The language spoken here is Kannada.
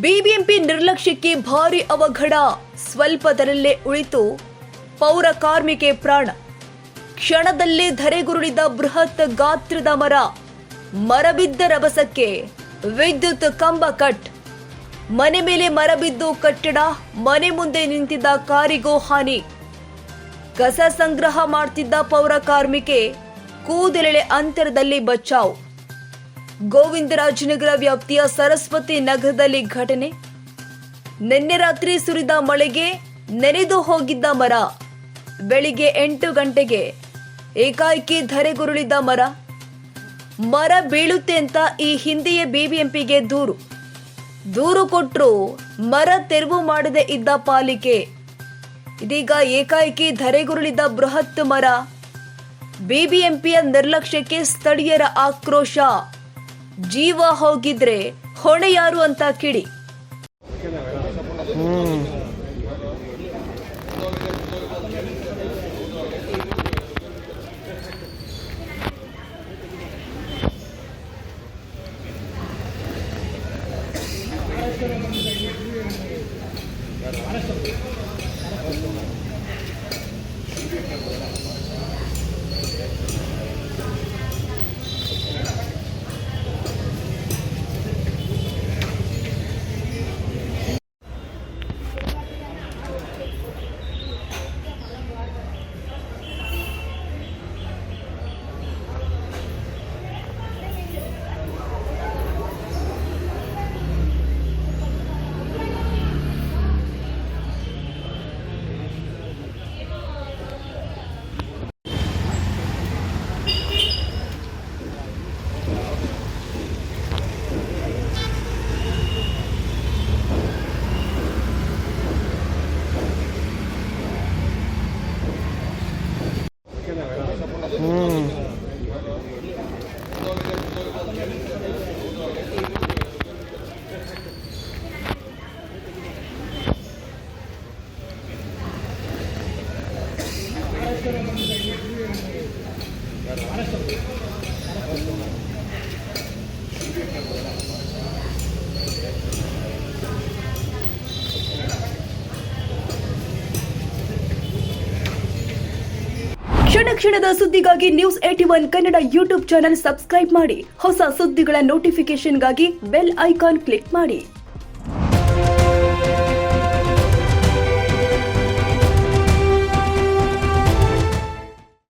ಬಿಬಿಎಂಪಿ ನಿರ್ಲಕ್ಷ್ಯಕ್ಕೆ ಭಾರಿ ಅವಘಡ, ಸ್ವಲ್ಪದರಲ್ಲೇ ಉಳಿತು ಪೌರ ಕಾರ್ಮಿಕೆ ಪ್ರಾಣ. ಕ್ಷಣದಲ್ಲೇ ಧರೆಗುರುಳಿದ ಬೃಹತ್ ಗಾತ್ರದ ಮರ ಬಿದ್ದ ರಭಸಕ್ಕೆ ವಿದ್ಯುತ್ ಕಂಬ ಕಟ್. ಮನೆ ಮೇಲೆ ಮರ ಬಿದ್ದು ಕಟ್ಟಡ, ಮನೆ ಮುಂದೆ ನಿಂತಿದ್ದ ಕಾರಿಗೂ ಹಾನಿ. ಕಸ ಸಂಗ್ರಹ ಮಾಡ್ತಿದ್ದ ಪೌರ ಕಾರ್ಮಿಕೆ ಕೂದಲೆಳೆ ಅಂತರದಲ್ಲಿ ಬಚಾವ್. ಗೋವಿಂದರಾಜನಗರ ವ್ಯಾಪ್ತಿಯ ಸರಸ್ವತಿ ನಗರದಲ್ಲಿ ಘಟನೆ. ನಿನ್ನೆ ರಾತ್ರಿ ಸುರಿದ ಮಳೆಗೆ ನೆನೆದು ಹೋಗಿದ್ದ ಮರ. ಬೆಳಿಗ್ಗೆ 8 ಗಂಟೆಗೆ ಏಕಾಏಕಿ ಧರೆಗುರುಳಿದ ಮರ ಬೀಳುತ್ತೆ ಅಂತ ಈ ಹಿಂದೆಯೇ ಬಿಬಿಎಂಪಿಗೆ ದೂರು ಕೊಟ್ಟರು ಮರ ತೆರವು ಮಾಡದೆ ಇದ್ದ ಪಾಲಿಕೆ. ಇದೀಗ ಏಕಾಏಕಿ ಧರೆಗುರುಳಿದ ಬೃಹತ್ ಮರ. ಬಿಬಿಎಂಪಿಯ ನಿರ್ಲಕ್ಷ್ಯಕ್ಕೆ ಸ್ಥಳೀಯರ ಆಕ್ರೋಶ. ಜೀವ ಹೋಗಿದ್ರೆ ಹೊಣೆ ಯಾರು ಅಂತ ಕಿಡಿ. ಕ್ಷಣದ ಸುದ್ದಿಗಾಗಿ News81 Kannada YouTube channel subscribe ಮಾಡಿ. ಹೊಸ ಸುದ್ದಿಗಳ ನೋಟಿಫಿಕೇಶನ್ಗಾಗಿ ಬೆಲ್ ಐಕಾನ್ ಕ್ಲಿಕ್ ಮಾಡಿ.